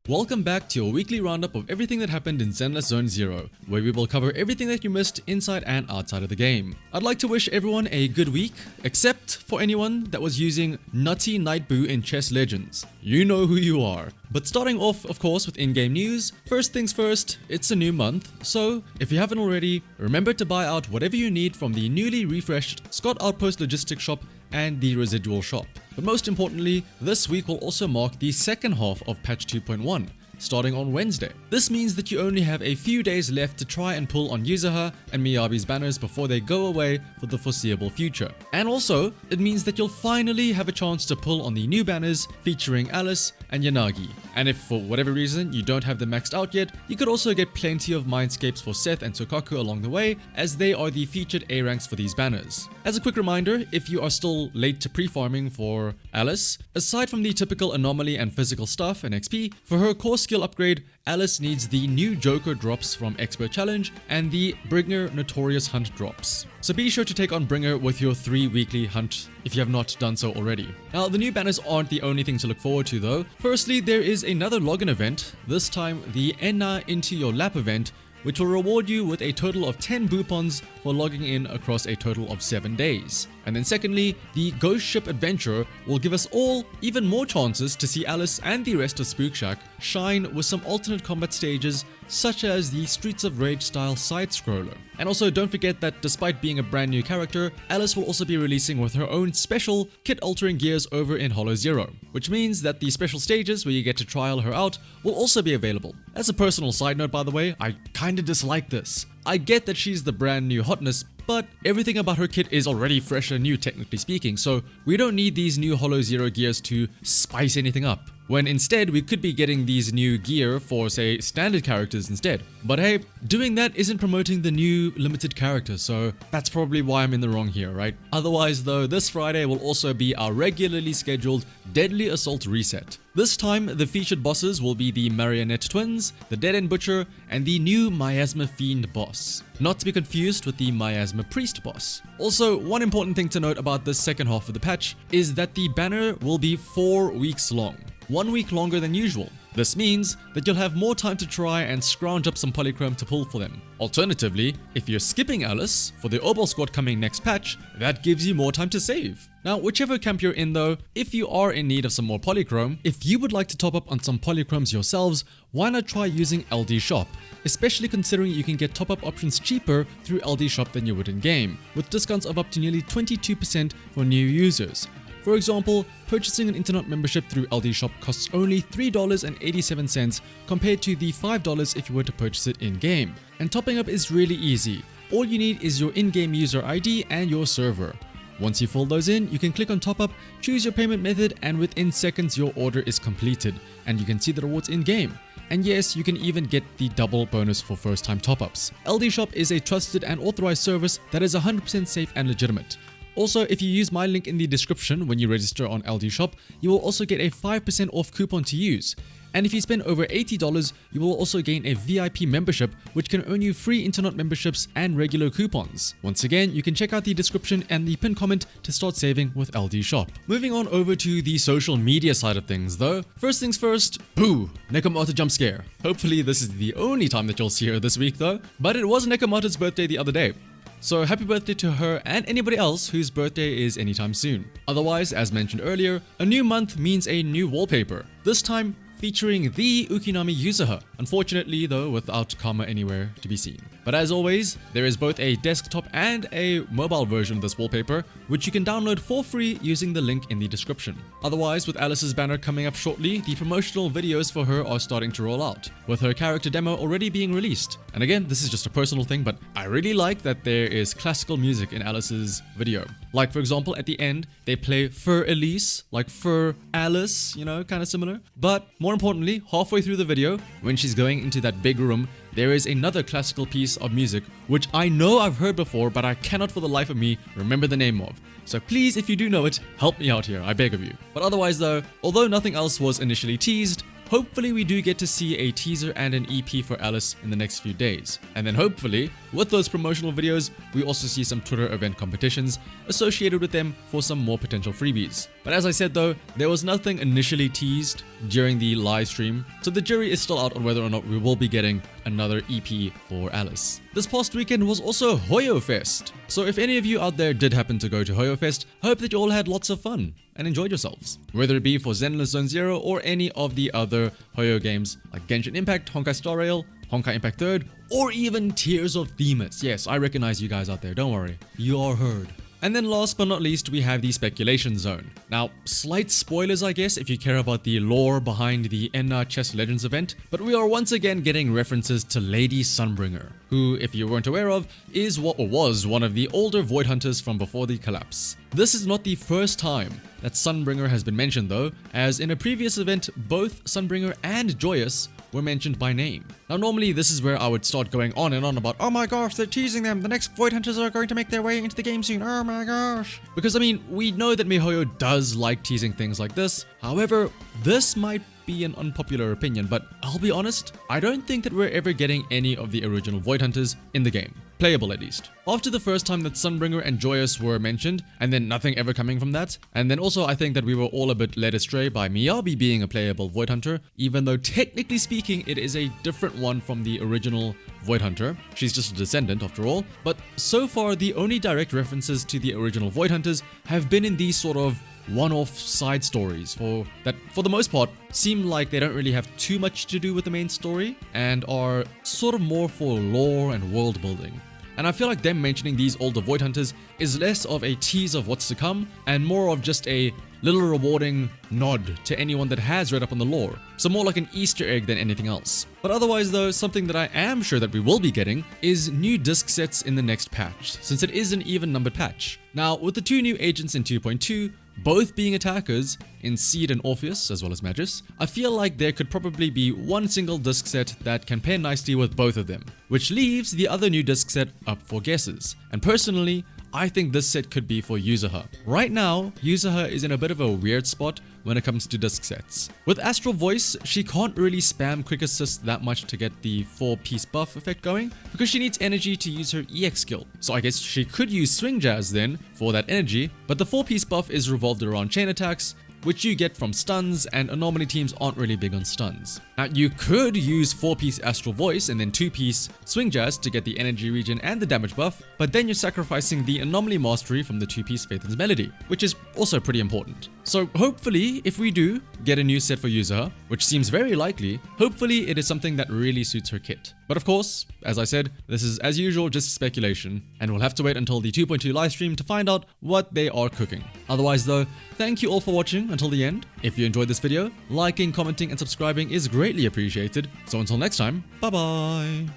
Welcome back to your weekly roundup of everything that happened in Zenless Zone Zero, where we will cover everything that you missed inside and outside of the game. I'd like to wish everyone a good week, except for anyone that was using Nutty Nightboo in Chess Legends. You know who you are. But starting off, of course, with in-game news, first things first, it's a new month, so if you haven't already, remember to buy out whatever you need from the newly refreshed Scott Outpost Logistics Shop and the Residual Shop. But most importantly, this week will also mark the second half of patch 2.1, starting on Wednesday. This means that you only have a few days left to try and pull on Yuzuha and Miyabi's banners before they go away for the foreseeable future. And also, it means that you'll finally have a chance to pull on the new banners featuring Alice and Yanagi. And if for whatever reason you don't have them maxed out yet, you could also get plenty of mindscapes for Seth and Sokaku along the way, as they are the featured A ranks for these banners. As a quick reminder, if you are still late to pre-farming for Alice, aside from the typical anomaly and physical stuff and XP, for her core skill upgrade, Alice needs the new Joker drops from Expert Challenge and the Bringer Notorious Hunt drops. So be sure to take on Bringer with your 3 weekly hunt if you have not done so already. Now, the new banners aren't the only thing to look forward to though. Firstly, there is another login event, this time the Enna Into Your Lap event, which will reward you with a total of 10 Boopons for logging in across a total of 7 days. And then secondly, the Ghost Ship Adventure will give us all even more chances to see Alice and the rest of Spook Shack shine with some alternate combat stages such as the Streets of Rage style side-scroller. And also don't forget that despite being a brand new character, Alice will also be releasing with her own special kit-altering gears over in Hollow Zero, which means that the special stages where you get to trial her out will also be available. As a personal side note, by the way, I kinda dislike this. I get that she's the brand new hotness, but everything about her kit is already fresh and new, technically speaking, so we don't need these new Hollow Zero gears to spice anything up, when instead we could be getting these new gear for, say, standard characters instead. But hey, doing that isn't promoting the new limited characters, so that's probably why I'm in the wrong here, right? Otherwise though, this Friday will also be our regularly scheduled Deadly Assault reset. This time, the featured bosses will be the Marionette Twins, the Dead End Butcher, and the new Miasma Fiend boss. Not to be confused with the Miasma Priest boss. Also, one important thing to note about this second half of the patch is that the banner will be 4 weeks long. 1 week longer than usual. This means that you'll have more time to try and scrounge up some polychrome to pull for them. Alternatively, if you're skipping Alice for the Obol squad coming next patch, that gives you more time to save. Now, whichever camp you're in though, if you are in need of some more polychrome, if you would like to top up on some polychromes yourselves, why not try using LD Shop? Especially considering you can get top-up options cheaper through LD Shop than you would in-game, with discounts of up to nearly 22% for new users. For example, purchasing an internet membership through LD Shop costs only $3.87 compared to the $5 if you were to purchase it in-game. And topping up is really easy. All you need is your in-game user ID and your server. Once you fill those in, you can click on top up, choose your payment method, and within seconds your order is completed and you can see the rewards in-game. And yes, you can even get the double bonus for first time top-ups. LD Shop is a trusted and authorized service that is 100% safe and legitimate. Also, if you use my link in the description when you register on LD Shop, you will also get a 5% off coupon to use. And if you spend over $80, you will also gain a VIP membership, which can earn you free internet memberships and regular coupons. Once again, you can check out the description and the pinned comment to start saving with LD Shop. Moving on over to the social media side of things though. First things first, boo! Nekomata Jumpscare. Hopefully this is the only time that you'll see her this week though, but it was Nekomata's birthday the other day. So happy birthday to her and anybody else whose birthday is anytime soon. Otherwise, as mentioned earlier, a new month means a new wallpaper. This time, featuring the Ukinami Yuzuha, unfortunately though without Karma anywhere to be seen. But as always, there is both a desktop and a mobile version of this wallpaper, which you can download for free using the link in the description. Otherwise, with Alice's banner coming up shortly, the promotional videos for her are starting to roll out, with her character demo already being released. And again, this is just a personal thing, but I really like that there is classical music in Alice's video. Like for example, at the end, they play Fur Elise, like Fur Alice, you know, kind of similar. But more importantly, halfway through the video, when she's going into that big room, there is another classical piece of music, which I know I've heard before, but I cannot for the life of me remember the name of. So please, if you do know it, help me out here, I beg of you. But otherwise though, although nothing else was initially teased, hopefully we do get to see a teaser and an EP for Alice in the next few days. And then hopefully, with those promotional videos, we also see some Twitter event competitions associated with them for some more potential freebies. But as I said though, there was nothing initially teased during the live stream, so the jury is still out on whether or not we will be getting another EP for Alice. This past weekend was also Hoyo Fest, so if any of you out there did happen to go to Hoyo Fest, hope that you all had lots of fun and enjoyed yourselves, whether it be for Zenless Zone Zero or any of the other Hoyo games like Genshin Impact, Honkai Star Rail, Honkai Impact 3rd, or even Tears of Themis. Yes, I recognize you guys out there, don't worry, you are heard. And then last but not least, we have the speculation zone. Now, slight spoilers I guess if you care about the lore behind the NR Chess Legends event, but we are once again getting references to Lady Sunbringer, who, if you weren't aware of, is what was one of the older Void Hunters from before the collapse. This is not the first time that Sunbringer has been mentioned though, as in a previous event, both Sunbringer and Joyous were mentioned by name. Now normally this is where I would start going on and on about, oh my gosh, they're teasing them, the next Void Hunters are going to make their way into the game soon, oh my gosh. Because I mean, we know that miHoYo does like teasing things like this, however, this might be an unpopular opinion, but I'll be honest, I don't think that we're ever getting any of the original Void Hunters in the game. Playable at least. After the first time that Sunbringer and Joyous were mentioned, and then nothing ever coming from that, and then also I think that we were all a bit led astray by Miyabi being a playable Void Hunter, even though technically speaking it is a different one from the original Void Hunter. She's just a descendant after all, but so far the only direct references to the original Void Hunters have been in these sort of one-off side stories that for the most part seem like they don't really have too much to do with the main story and are sort of more for lore and world building. And I feel like them mentioning these older Void Hunters is less of a tease of what's to come and more of just a little rewarding nod to anyone that has read up on the lore. So more like an Easter egg than anything else. But otherwise though, something that I am sure that we will be getting is new disc sets in the next patch, since it is an even numbered patch. Now with the two new agents in 2.2, both being attackers in Seed and Orpheus as well as Magus, I feel like there could probably be one single disc set that can pair nicely with both of them, which leaves the other new disc set up for guesses. And personally, I think this set could be for Yuzuha. Right now, Yuzuha is in a bit of a weird spot when it comes to disc sets. With Astral Voice, she can't really spam Quick Assist that much to get the 4-piece buff effect going, because she needs energy to use her EX skill. So I guess she could use Swing Jazz then for that energy, but the 4-piece buff is revolved around chain attacks, which you get from stuns, and anomaly teams aren't really big on stuns. Now you could use 4-piece Astral Voice and then 2-piece Swing Jazz to get the energy regen and the damage buff, but then you're sacrificing the anomaly mastery from the 2-piece Phaethon's Melody, which is also pretty important. So hopefully, if we do get a new set for Yuzuha, which seems very likely, hopefully it is something that really suits her kit. But of course, as I said, this is as usual just speculation, and we'll have to wait until the 2.2 livestream to find out what they are cooking. Otherwise though, thank you all for watching until the end. If you enjoyed this video, liking, commenting and subscribing is greatly appreciated. So until next time, bye bye!